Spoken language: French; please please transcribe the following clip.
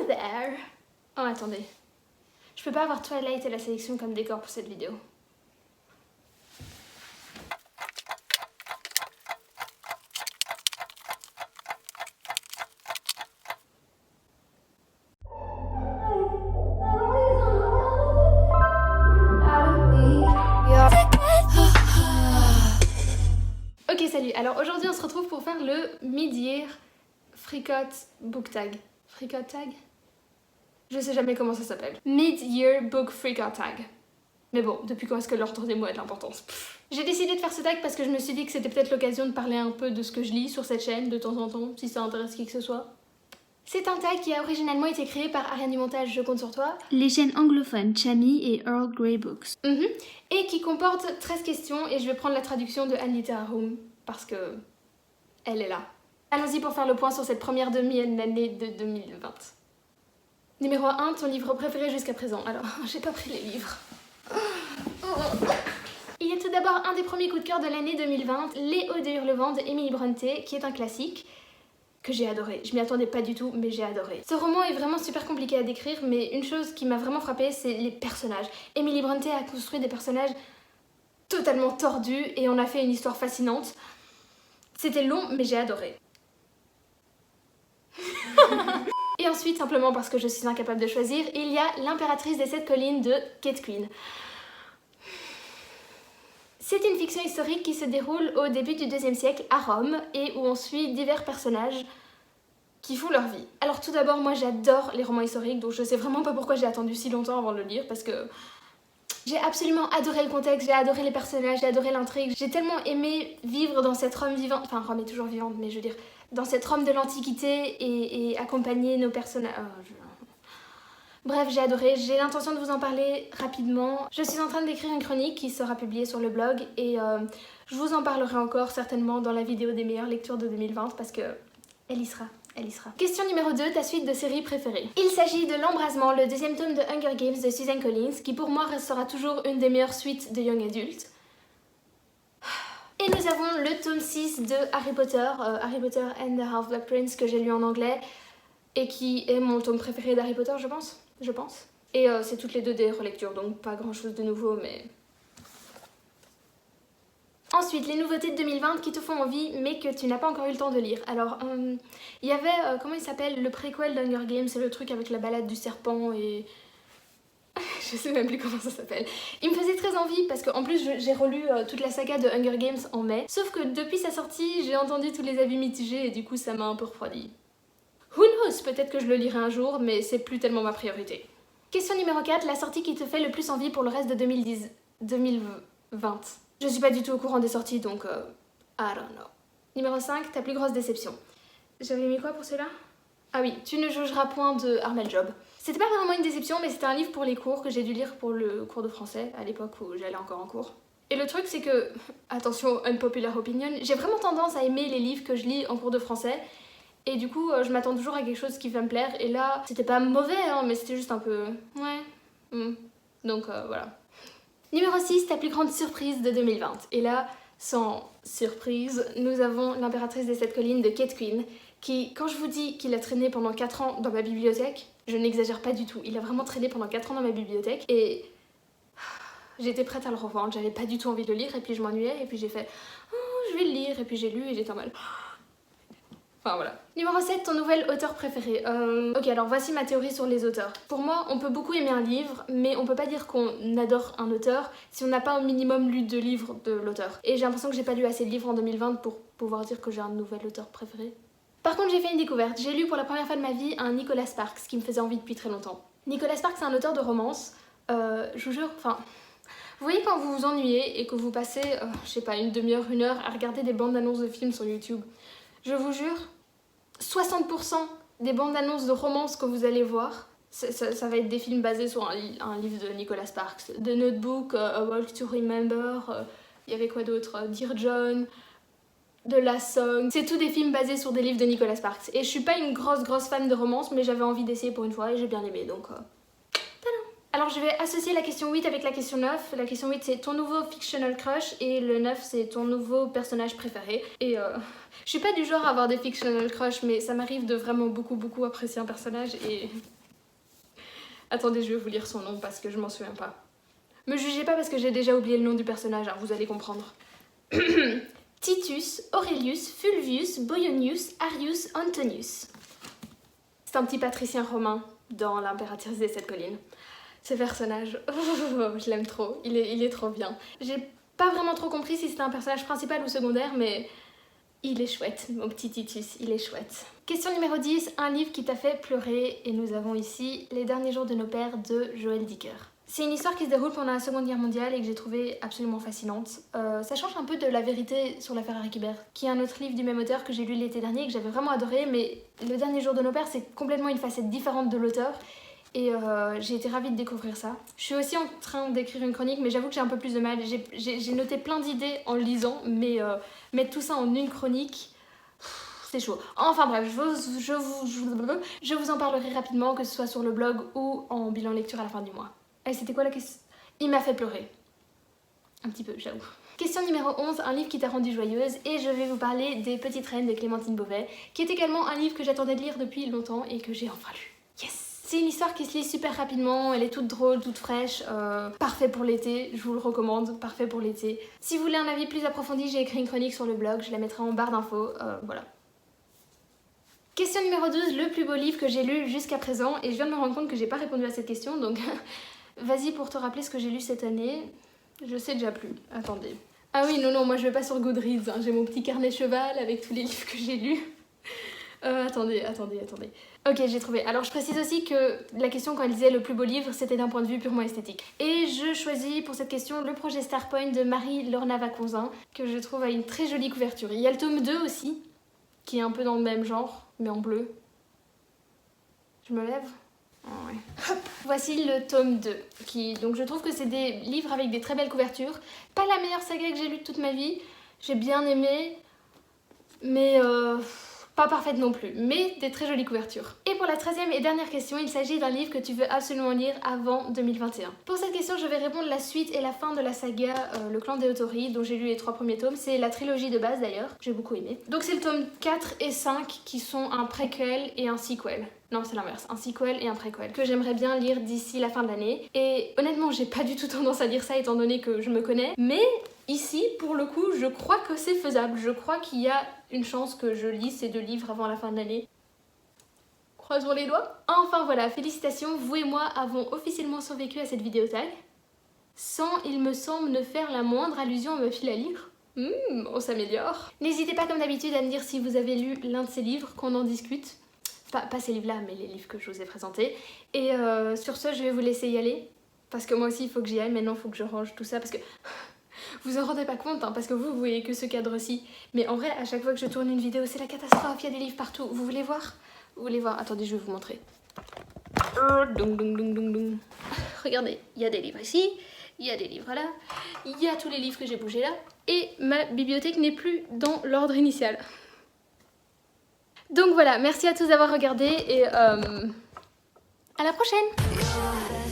there. Oh, attendez. Je peux pas avoir Twilight et la sélection comme décor pour cette vidéo. Ok, salut. Alors aujourd'hui, on se retrouve pour faire le Mid-Year Fricot Book Tag. Fricot Tag? Je sais jamais comment ça s'appelle. Mid-Year Book Fricot Tag. Mais bon, depuis quand est-ce que l'ordre des mots a de l'importance? J'ai décidé de faire ce tag parce que je me suis dit que c'était peut-être l'occasion de parler un peu de ce que je lis sur cette chaîne de temps en temps, si ça intéresse qui que ce soit. C'est un tag qui a originalement été créé par Ariane du Montage, je compte sur toi. Les chaînes anglophones Chami et Earl Grey Books. Et qui comporte 13 questions et je vais prendre la traduction de Anne Literarum parce que elle est là. Allons-y pour faire le point sur cette première demi-année de 2020. Numéro 1, ton livre préféré jusqu'à présent. Alors, j'ai pas pris les livres. Il y a tout d'abord un des premiers coups de cœur de l'année 2020, Les Odes de Hurlevent de Emily Brontë, qui est un classique que j'ai adoré. Je m'y attendais pas du tout, mais j'ai adoré. Ce roman est vraiment super compliqué à décrire, mais une chose qui m'a vraiment frappée, c'est les personnages. Emily Brontë a construit des personnages totalement tordus et on a fait une histoire fascinante. C'était long, mais j'ai adoré. Et ensuite, simplement parce que je suis incapable de choisir, il y a L'Impératrice des 7 collines de Kate Quinn. C'est une fiction historique qui se déroule au début du IIe siècle à Rome et où on suit divers personnages qui font leur vie. Alors tout d'abord, moi j'adore les romans historiques, donc je sais vraiment pas pourquoi j'ai attendu si longtemps avant de le lire parce que j'ai absolument adoré le contexte, j'ai adoré les personnages, j'ai adoré l'intrigue. J'ai tellement aimé vivre dans cette Rome vivante, enfin Rome est toujours vivante, mais je veux dire, dans cette Rome de l'Antiquité et accompagner nos personnages. Bref, j'ai adoré, j'ai l'intention de vous en parler rapidement. Je suis en train d'écrire une chronique qui sera publiée sur le blog et je vous en parlerai encore certainement dans la vidéo des meilleures lectures de 2020 parce que elle y sera. Question numéro 2, ta suite de série préférée. Il s'agit de L'Embrasement, le deuxième tome de Hunger Games de Suzanne Collins, qui pour moi restera toujours une des meilleures suites de Young Adult. Et nous avons le tome 6 de Harry Potter, Harry Potter and the Half-Blood Prince, que j'ai lu en anglais, et qui est mon tome préféré d'Harry Potter, je pense. Et c'est toutes les deux des relectures, donc pas grand chose de nouveau, mais... Ensuite, les nouveautés de 2020 qui te font envie, mais que tu n'as pas encore eu le temps de lire. Alors, il y avait, comment il s'appelle, le préquel d'Hunger Games, c'est le truc avec la balade du serpent et... je sais même plus comment ça s'appelle. Il me faisait très envie parce qu'en plus j'ai relu toute la saga de Hunger Games en mai. Sauf que depuis sa sortie, j'ai entendu tous les avis mitigés et du coup ça m'a un peu refroidi. Who knows, peut-être que je le lirai un jour, mais c'est plus tellement ma priorité. Question numéro 4, la sortie qui te fait le plus envie pour le reste de 2020. Je suis pas du tout au courant des sorties, donc I don't know. Numéro 5, ta plus grosse déception. J'avais mis quoi pour celui-là? Ah oui, Tu ne jugeras point de Armel Job. C'était pas vraiment une déception, mais c'était un livre pour les cours que j'ai dû lire pour le cours de français, à l'époque où j'allais encore en cours. Et le truc c'est que, attention, unpopular opinion, j'ai vraiment tendance à aimer les livres que je lis en cours de français. Et du coup, je m'attends toujours à quelque chose qui va me plaire. Et là, c'était pas mauvais, hein, mais c'était juste un peu... ouais. Donc voilà. Numéro 6, ta plus grande surprise de 2020. Et là, sans surprise, nous avons L'Impératrice des 7 collines de Kate Quinn, qui, quand je vous dis qu'il a traîné pendant 4 ans dans ma bibliothèque, je n'exagère pas du tout. Il a vraiment traîné pendant 4 ans dans ma bibliothèque et j'étais prête à le reprendre. J'avais pas du tout envie de le lire et puis je m'ennuyais et puis j'ai fait oh, je vais le lire et puis j'ai lu et j'étais en mode... Enfin voilà. Numéro 7, ton nouvel auteur préféré. Ok, alors voici ma théorie sur les auteurs. Pour moi, on peut beaucoup aimer un livre, mais on peut pas dire qu'on adore un auteur si on n'a pas au minimum lu 2 livres de l'auteur. Et j'ai l'impression que j'ai pas lu assez de livres en 2020 pour pouvoir dire que j'ai un nouvel auteur préféré. Par contre, j'ai fait une découverte. J'ai lu pour la première fois de ma vie un Nicholas Sparks qui me faisait envie depuis très longtemps. Nicholas Sparks, c'est un auteur de romance. Je vous jure, enfin... Vous voyez quand vous vous ennuyez et que vous passez, je sais pas, une demi-heure, 1 heure à regarder des bandes annonces de films sur YouTube. Je vous jure, 60% des bandes annonces de romance que vous allez voir, ça va être des films basés sur un livre de Nicholas Sparks. The Notebook, A Walk to Remember, il y avait quoi d'autre, Dear John, The Last Song. C'est tous des films basés sur des livres de Nicholas Sparks. Et je suis pas une grosse fan de romance, mais j'avais envie d'essayer pour une fois et j'ai bien aimé, donc... Alors je vais associer la question 8 avec la question 9. La question 8 c'est ton nouveau fictional crush et le 9 c'est ton nouveau personnage préféré. Et je suis pas du genre à avoir des fictional crush, mais ça m'arrive de vraiment beaucoup apprécier un personnage et Attendez, je vais vous lire son nom parce que je m'en souviens pas. Me jugez pas parce que j'ai déjà oublié le nom du personnage, hein, vous allez comprendre. Titus Aurelius Fulvius Boionius Arius Antonius. C'est un petit patricien romain dans l'impératrice des 7 collines. Ce personnage, je l'aime trop, il est trop bien. J'ai pas vraiment trop compris si c'était un personnage principal ou secondaire, mais il est chouette, mon petit Titus, il est chouette. Question numéro 10, un livre qui t'a fait pleurer, et nous avons ici Les derniers jours de nos pères de Joël Dicker. C'est une histoire qui se déroule pendant la Seconde Guerre mondiale et que j'ai trouvée absolument fascinante. Ça change un peu de La vérité sur l'affaire Harry Quebert, qui est un autre livre du même auteur que j'ai lu l'été dernier et que j'avais vraiment adoré, mais Le dernier jour de nos pères, c'est complètement une facette différente de l'auteur. Et j'ai été ravie de découvrir ça. Je suis aussi en train d'écrire une chronique, mais j'avoue que j'ai un peu plus de mal. J'ai noté plein d'idées en le lisant, mais mettre tout ça en une chronique, c'est chaud. Enfin bref, je vous en parlerai rapidement, que ce soit sur le blog ou en bilan lecture à la fin du mois. Et c'était quoi la question? Il m'a fait pleurer. Un petit peu, j'avoue. Question numéro 11, un livre qui t'a rendue joyeuse, et je vais vous parler des Petites Reines de Clémentine Beauvais, qui est également un livre que j'attendais de lire depuis longtemps et que j'ai enfin lu. Yes! C'est une histoire qui se lit super rapidement, elle est toute drôle, toute fraîche, parfait pour l'été, je vous le recommande, parfait pour l'été. Si vous voulez un avis plus approfondi, j'ai écrit une chronique sur le blog, je la mettrai en barre d'infos, voilà. Question numéro 12, le plus beau livre que j'ai lu jusqu'à présent, et je viens de me rendre compte que j'ai pas répondu à cette question, donc vas-y pour te rappeler ce que j'ai lu cette année. Je sais déjà plus, attendez. Ah oui, non, moi je vais pas sur Goodreads, hein. J'ai mon petit carnet cheval avec tous les livres que j'ai lus. Attendez. Ok, j'ai trouvé. Alors je précise aussi que la question quand elle disait le plus beau livre, c'était d'un point de vue purement esthétique. Et je choisis pour cette question le projet Starpoint de Marie-Lorna Vacconzin, que je trouve a une très jolie couverture. Il y a le tome 2 aussi, qui est un peu dans le même genre, mais en bleu. Je me lève? Oh, ouais. Hop. Voici le tome 2, donc je trouve que c'est des livres avec des très belles couvertures. Pas la meilleure saga que j'ai lue de toute ma vie, j'ai bien aimé, mais pas parfaite non plus, mais des très jolies couvertures. Et pour la 13e et dernière question, il s'agit d'un livre que tu veux absolument lire avant 2021. Pour cette question, je vais répondre la suite et la fin de la saga Le Clan des Autori, dont j'ai lu les 3 premiers tomes. C'est la trilogie de base d'ailleurs, j'ai beaucoup aimé. Donc c'est le tome 4 et 5 qui sont un préquel et un sequel. Non, c'est l'inverse, un sequel et un préquel, que j'aimerais bien lire d'ici la fin de l'année. Et honnêtement, j'ai pas du tout tendance à dire ça étant donné que je me connais, mais ici, pour le coup, je crois que c'est faisable. Je crois qu'il y a une chance que je lise ces 2 livres avant la fin de l'année. Croisons les doigts. Enfin voilà, félicitations, vous et moi avons officiellement survécu à cette vidéo tag, sans, il me semble, ne faire la moindre allusion à ma file à lire. On s'améliore. N'hésitez pas comme d'habitude à me dire si vous avez lu l'un de ces livres, qu'on en discute. Pas ces livres-là, mais les livres que je vous ai présentés. Et sur ce, je vais vous laisser y aller, parce que moi aussi, il faut que j'y aille. Maintenant, il faut que je range tout ça, parce que vous en rendez pas compte, hein, parce que vous voyez que ce cadre-ci. Mais en vrai, à chaque fois que je tourne une vidéo, c'est la catastrophe, il y a des livres partout. Vous voulez voir? Vous voulez voir? Attendez, je vais vous montrer. Regardez, il y a des livres ici, il y a des livres là, il y a tous les livres que j'ai bougés là, et ma bibliothèque n'est plus dans l'ordre initial. Donc voilà, merci à tous d'avoir regardé et à la prochaine!